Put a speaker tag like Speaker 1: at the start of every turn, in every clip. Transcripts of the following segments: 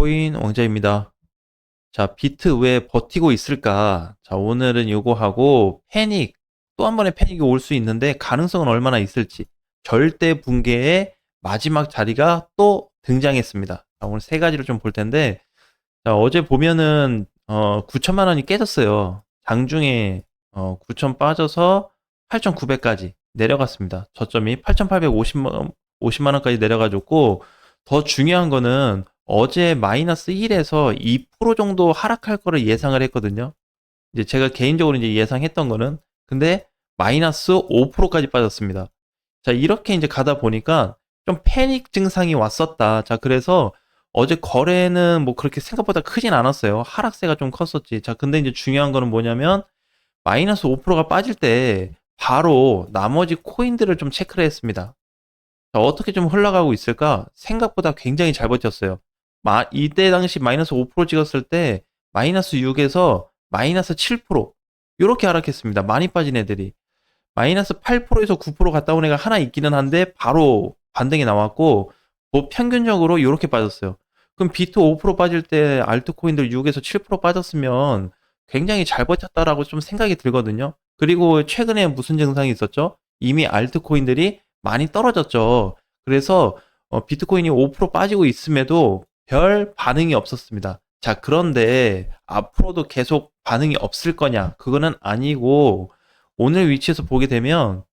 Speaker 1: 비트코인 왕자입니다. 자, 비트 왜 버티고 있을까? 자, 오늘은 요거 하고 패닉, 또 한 번의 패닉이 올 수 있는데 가능성은 얼마나 있을지. 절대 붕괴의 마지막 자리가 또 등장했습니다. 자, 오늘 세 가지를 좀 볼 텐데, 자, 어제 보면은 9천만 원이 깨졌어요. 장중에 9천 빠져서 8,900까지 내려갔습니다. 저점이 8,850만 원까지 내려가졌고, 더 중요한 거는 어제 마이너스 1에서 2% 정도 하락할 거를 예상을 했거든요. 이제 제가 개인적으로 이제 예상했던 거는, 근데 마이너스 5%까지 빠졌습니다. 자, 이렇게 이제 가다 보니까 좀 패닉 증상이 왔었다. 자, 그래서 어제 거래는 뭐 그렇게 생각보다 크진 않았어요. 하락세가 좀 컸었지. 자, 근데 이제 중요한 거는 뭐냐면 마이너스 5%가 빠질 때 바로 나머지 코인들을 좀 체크를 했습니다. 자, 어떻게 좀 흘러가고 있을까? 생각보다 굉장히 잘 버텼어요. 이때 당시 마이너스 5% 찍었을 때 마이너스 6에서 마이너스 7% 이렇게 하락했습니다. 많이 빠진 애들이. 마이너스 8%에서 9% 갔다 온 애가 하나 있기는 한데 바로 반등이 나왔고 뭐 평균적으로 이렇게 빠졌어요. 그럼 비트 5% 빠질 때 알트코인들 6에서 7% 빠졌으면 굉장히 잘 버텼다라고 좀 생각이 들거든요. 그리고 최근에 무슨 증상이 있었죠? 이미 알트코인들이 많이 떨어졌죠. 그래서 비트코인이 5% 빠지고 있음에도 별 반응이 없었습니다. 자, 그런데 앞으로도 계속 반응이 없을 거냐? 그거는 아니고 오늘 위치에서 보게 되면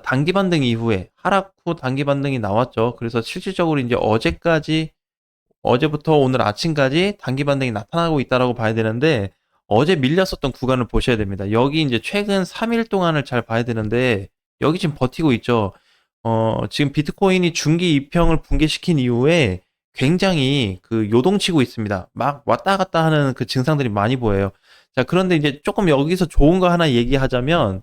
Speaker 1: 단기 반등 이후에 하락 후 단기 반등이 나왔죠. 그래서 실질적으로 이제 어제부터 오늘 아침까지 단기 반등이 나타나고 있다라고 봐야 되는데 어제 밀렸었던 구간을 보셔야 됩니다. 여기 이제 최근 3일 동안을 잘 봐야 되는데 여기 지금 버티고 있죠. 지금 비트코인이 중기 이평을 붕괴시킨 이후에 굉장히 그 요동치고 있습니다. 막 왔다 갔다 하는 그 증상들이 많이 보여요. 자, 그런데 이제 조금 여기서 좋은 거 하나 얘기하자면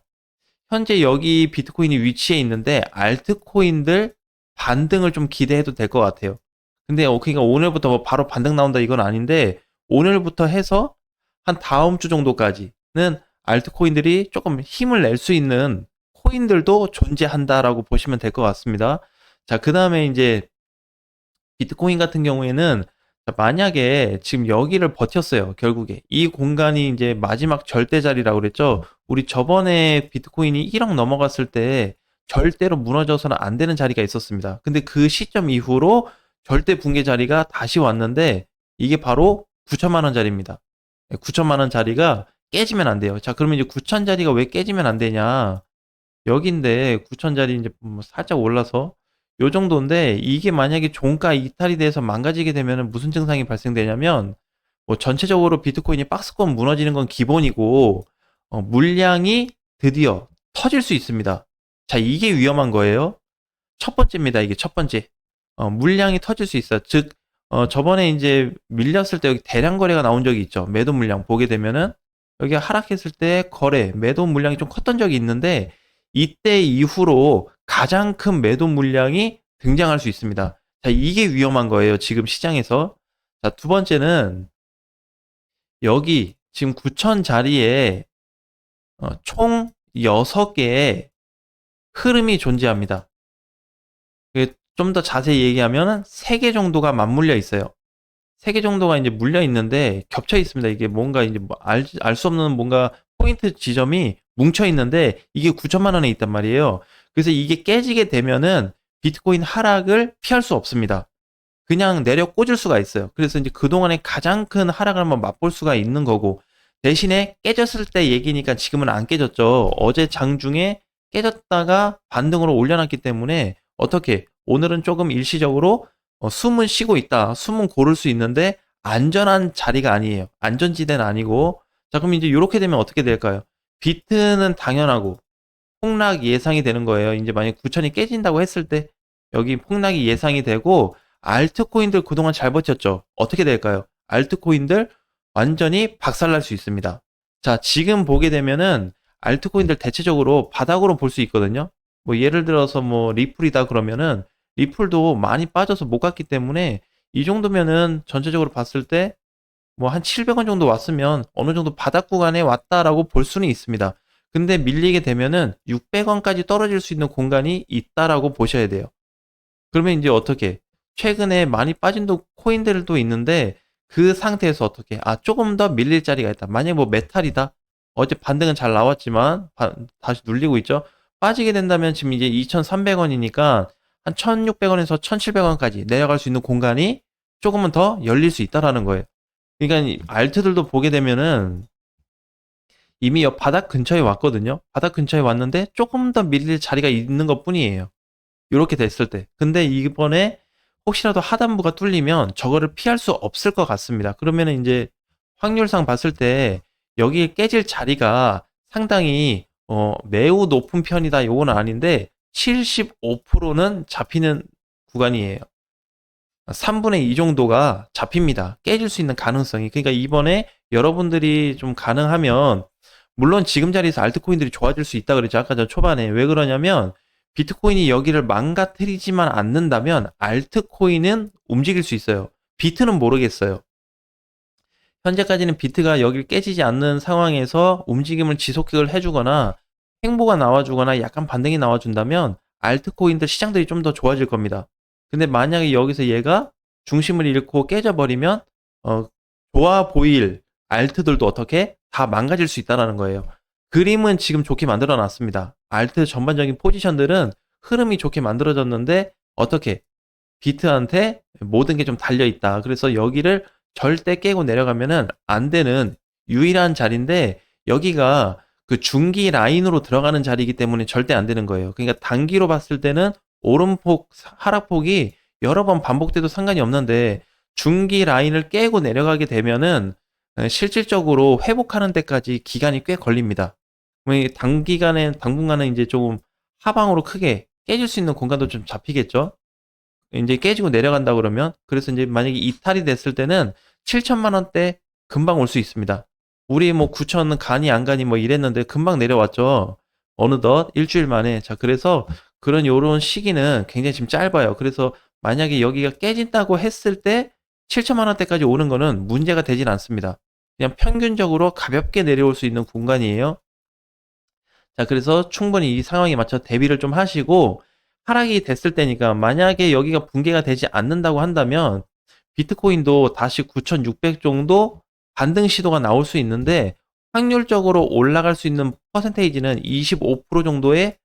Speaker 1: 현재 여기 비트코인이 위치해 있는데 알트코인들 반등을 좀 기대해도 될 것 같아요. 근데 그러니까 오늘부터 뭐 바로 반등 나온다 이건 아닌데 오늘부터 해서 한 다음 주 정도까지는 알트코인들이 조금 힘을 낼 수 있는 코인들도 존재한다라고 보시면 될 것 같습니다. 자, 그 다음에 이제 비트코인 같은 경우에는 만약에 지금 여기를 버텼어요. 결국에 이 공간이 이제 마지막 절대 자리라고 그랬죠. 우리 저번에 비트코인이 1억 넘어갔을 때 절대로 무너져서는 안 되는 자리가 있었습니다. 근데 그 시점 이후로 절대 붕괴 자리가 다시 왔는데 이게 바로 9천만 원 자리입니다. 9천만 원 자리가 깨지면 안 돼요. 자, 그러면 이제 9천 자리가 왜 깨지면 안 되냐? 여기인데 9천 자리 이제 뭐 살짝 올라서 요 정도인데 이게 만약에 종가 이탈이 돼서 망가지게 되면 무슨 증상이 발생되냐면 뭐 전체적으로 비트코인이 박스권 무너지는 건 기본이고 물량이 드디어 터질 수 있습니다. 자, 이게 위험한 거예요. 첫 번째입니다. 이게 첫 번째. 물량이 터질 수 있어요. 즉 저번에 이제 밀렸을 때 여기 대량 거래가 나온 적이 있죠. 매도 물량 보게 되면은 여기 하락했을 때 거래, 매도 물량이 좀 컸던 적이 있는데 이때 이후로 가장 큰 매도 물량이 등장할 수 있습니다. 자, 이게 위험한 거예요. 지금 시장에서. 자, 두 번째는 여기 지금 9천 자리에 총 6개의 흐름이 존재합니다. 좀 더 자세히 얘기하면 3개 정도가 맞물려 있어요. 3개 정도가 이제 물려 있는데 겹쳐 있습니다. 이게 뭔가 이제 뭐 알 수 없는 뭔가 포인트 지점이 뭉쳐 있는데 이게 9천만 원에 있단 말이에요. 그래서 이게 깨지게 되면은 비트코인 하락을 피할 수 없습니다. 그냥 내려 꽂을 수가 있어요. 그래서 이제 그동안에 가장 큰 하락을 한번 맛볼 수가 있는 거고 대신에 깨졌을 때 얘기니까 지금은 안 깨졌죠. 어제 장중에 깨졌다가 반등으로 올려놨기 때문에 어떻게 오늘은 조금 일시적으로 숨은 쉬고 있다. 숨은 고를 수 있는데 안전한 자리가 아니에요. 안전지대는 아니고 자, 그럼 이제 이렇게 되면 어떻게 될까요? 비트는 당연하고 폭락 예상이 되는 거예요. 이제 만약 9천이 깨진다고 했을 때 여기 폭락이 예상이 되고 알트코인들 그동안 잘 버텼죠. 어떻게 될까요? 알트코인들 완전히 박살날 수 있습니다. 자, 지금 보게 되면은 알트코인들 대체적으로 바닥으로 볼 수 있거든요. 뭐 예를 들어서 뭐 리플이다 그러면은 리플도 많이 빠져서 못 갔기 때문에 이 정도면은 전체적으로 봤을 때 뭐 한 700원 정도 왔으면 어느 정도 바닥 구간에 왔다라고 볼 수는 있습니다. 근데 밀리게 되면은 600원까지 떨어질 수 있는 공간이 있다라고 보셔야 돼요. 그러면 이제 어떻게? 최근에 많이 빠진 코인들도 있는데 그 상태에서 어떻게 조금 더 밀릴 자리가 있다. 만약에 뭐 메탈이다. 어제 반등은 잘 나왔지만 다시 눌리고 있죠. 빠지게 된다면 지금 이제 2,300원이니까 한 1,600원에서 1,700원까지 내려갈 수 있는 공간이 조금은 더 열릴 수 있다라는 거예요. 그러니까 이 알트들도 보게 되면은 이미 바닥 근처에 왔거든요. 바닥 근처에 왔는데 조금 더 밀릴 자리가 있는 것 뿐이에요. 이렇게 됐을 때. 근데 이번에 혹시라도 하단부가 뚫리면 저거를 피할 수 없을 것 같습니다. 그러면은 이제 확률상 봤을 때 여기 깨질 자리가 상당히 매우 높은 편이다. 요거는 아닌데 75%는 잡히는 구간이에요. 3분의 2 정도가 잡힙니다. 깨질 수 있는 가능성이. 그러니까 이번에 여러분들이 좀 가능하면 물론 지금 자리에서 알트코인들이 좋아질 수 있다 그랬죠. 아까 전 초반에. 왜 그러냐면 비트코인이 여기를 망가뜨리지만 않는다면 알트코인은 움직일 수 있어요. 비트는 모르겠어요. 현재까지는 비트가 여기를 깨지지 않는 상황에서 움직임을 지속을 해주거나 횡보가 나와주거나 약간 반등이 나와준다면 알트코인들 시장들이 좀 더 좋아질 겁니다. 근데 만약에 여기서 얘가 중심을 잃고 깨져버리면 좋아 보일 알트들도 어떻게 다 망가질 수 있다는 거예요. 그림은 지금 좋게 만들어 놨습니다. 알트 전반적인 포지션들은 흐름이 좋게 만들어졌는데 어떻게 비트한테 모든 게 좀 달려 있다. 그래서 여기를 절대 깨고 내려가면은 안 되는 유일한 자리인데 여기가 그 중기 라인으로 들어가는 자리이기 때문에 절대 안 되는 거예요. 그러니까 단기로 봤을 때는 오름폭, 하락폭이 여러 번 반복돼도 상관이 없는데 중기 라인을 깨고 내려가게 되면은 실질적으로 회복하는 데까지 기간이 꽤 걸립니다. 당분간은 이제 조금 하방으로 크게 깨질 수 있는 공간도 좀 잡히겠죠. 이제 깨지고 내려간다 그러면 그래서 이제 만약에 이탈이 됐을 때는 7천만 원대 금방 올 수 있습니다. 우리 뭐 9천은 가니 안 가니 뭐 이랬는데 금방 내려왔죠. 어느덧 일주일 만에. 자, 그래서 그런 요런 시기는 굉장히 지금 짧아요. 그래서 만약에 여기가 깨진다고 했을 때 7천만 원대까지 오는 거는 문제가 되진 않습니다. 그냥 평균적으로 가볍게 내려올 수 있는 공간이에요. 자, 그래서 충분히 이 상황에 맞춰 대비를 좀 하시고 하락이 됐을 때니까 만약에 여기가 붕괴가 되지 않는다고 한다면 비트코인도 다시 9,600 정도 반등 시도가 나올 수 있는데 확률적으로 올라갈 수 있는 퍼센테이지는 25% 정도에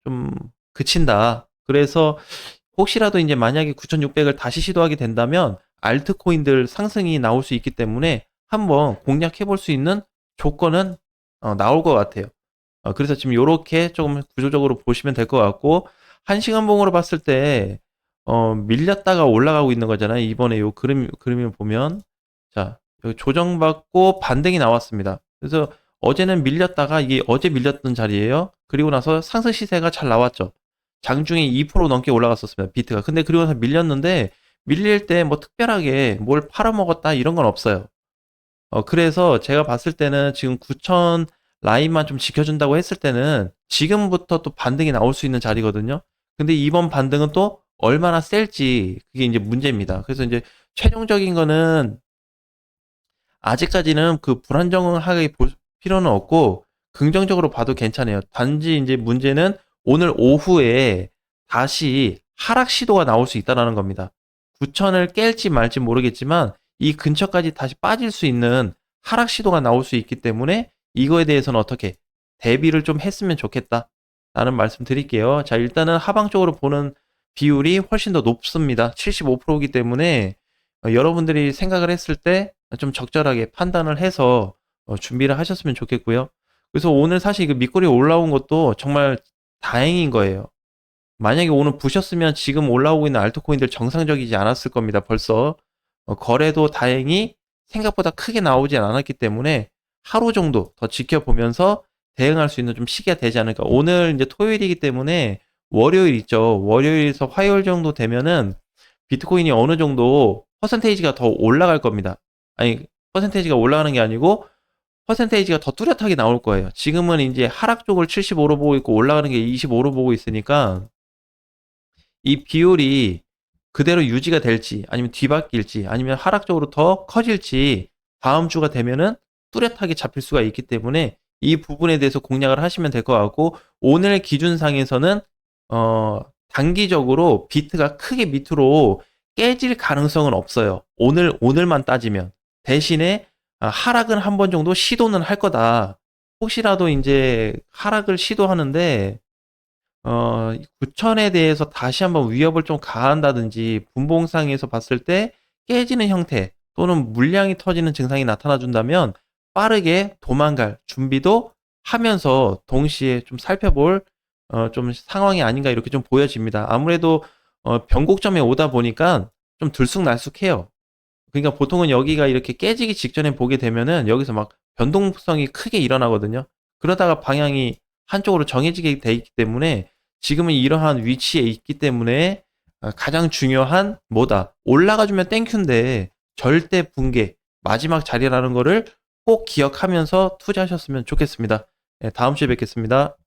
Speaker 1: 좀 그친다. 그래서 혹시라도 이제 만약에 9,600을 다시 시도하게 된다면 알트코인들 상승이 나올 수 있기 때문에 한번 공략해 볼 수 있는 조건은 나올 것 같아요. 그래서 지금 요렇게 조금 구조적으로 보시면 될 것 같고 1시간봉으로 봤을 때 밀렸다가 올라가고 있는 거잖아요. 이번에 요 그림을 보면 자, 여기 조정받고 반등이 나왔습니다. 그래서 어제는 밀렸다가 이게 어제 밀렸던 자리예요. 그리고 나서 상승 시세가 잘 나왔죠. 장중에 2% 넘게 올라갔었습니다. 비트가. 근데 그리고 나서 밀렸는데 밀릴 때 뭐 특별하게 뭘 팔아먹었다 이런 건 없어요. 그래서 제가 봤을 때는 지금 9천 라인만 좀 지켜준다고 했을 때는 지금부터 또 반등이 나올 수 있는 자리거든요. 근데 이번 반등은 또 얼마나 셀지 그게 이제 문제입니다. 그래서 이제 최종적인 거는 아직까지는 그 불안정하게 볼 필요는 없고 긍정적으로 봐도 괜찮아요. 단지 이제 문제는 오늘 오후에 다시 하락 시도가 나올 수 있다는 겁니다. 9천을 깰지 말지 모르겠지만 이 근처까지 다시 빠질 수 있는 하락 시도가 나올 수 있기 때문에 이거에 대해서는 어떻게 대비를 좀 했으면 좋겠다 라는 말씀 드릴게요. 자, 일단은 하방 쪽으로 보는 비율이 훨씬 더 높습니다. 75%이기 때문에 여러분들이 생각을 했을 때 좀 적절하게 판단을 해서 준비를 하셨으면 좋겠고요. 그래서 오늘 사실 그 밑거리 올라온 것도 정말 다행인 거예요. 만약에 오늘 부셨으면 지금 올라오고 있는 알트코인들 정상적이지 않았을 겁니다. 벌써 거래도 다행히 생각보다 크게 나오진 않았기 때문에 하루 정도 더 지켜보면서 대응할 수 있는 좀 시기가 되지 않을까. 오늘 이제 토요일이기 때문에 월요일 있죠. 월요일에서 화요일 정도 되면은 비트코인이 어느 정도 퍼센테이지가 더 올라갈 겁니다. 아니, 퍼센테이지가 올라가는 게 아니고 퍼센테이지가 더 뚜렷하게 나올 거예요. 지금은 이제 하락 쪽을 75로 보고 있고 올라가는 게 25로 보고 있으니까 이 비율이 그대로 유지가 될지 아니면 뒤바뀔지 아니면 하락적으로 더 커질지 다음 주가 되면은 뚜렷하게 잡힐 수가 있기 때문에 이 부분에 대해서 공략을 하시면 될 것 같고 오늘 기준상에서는 단기적으로 비트가 크게 밑으로 깨질 가능성은 없어요. 오늘만 따지면. 대신에 하락은 한 번 정도 시도는 할 거다. 혹시라도 이제 하락을 시도하는데 9천에 대해서 다시 한번 위협을 좀 가한다든지 분봉상에서 봤을 때 깨지는 형태 또는 물량이 터지는 증상이 나타나 준다면 빠르게 도망갈 준비도 하면서 동시에 좀 살펴볼 좀 상황이 아닌가 이렇게 좀 보여집니다. 아무래도 변곡점에 오다 보니까 좀 들쑥날쑥해요. 그러니까 보통은 여기가 이렇게 깨지기 직전에 보게 되면은 여기서 막 변동성이 크게 일어나거든요. 그러다가 방향이 한쪽으로 정해지게 돼 있기 때문에 지금은 이러한 위치에 있기 때문에 가장 중요한 뭐다? 올라가주면 땡큐인데 절대 붕괴, 마지막 자리라는 거를 꼭 기억하면서 투자하셨으면 좋겠습니다. 네, 다음 주에 뵙겠습니다.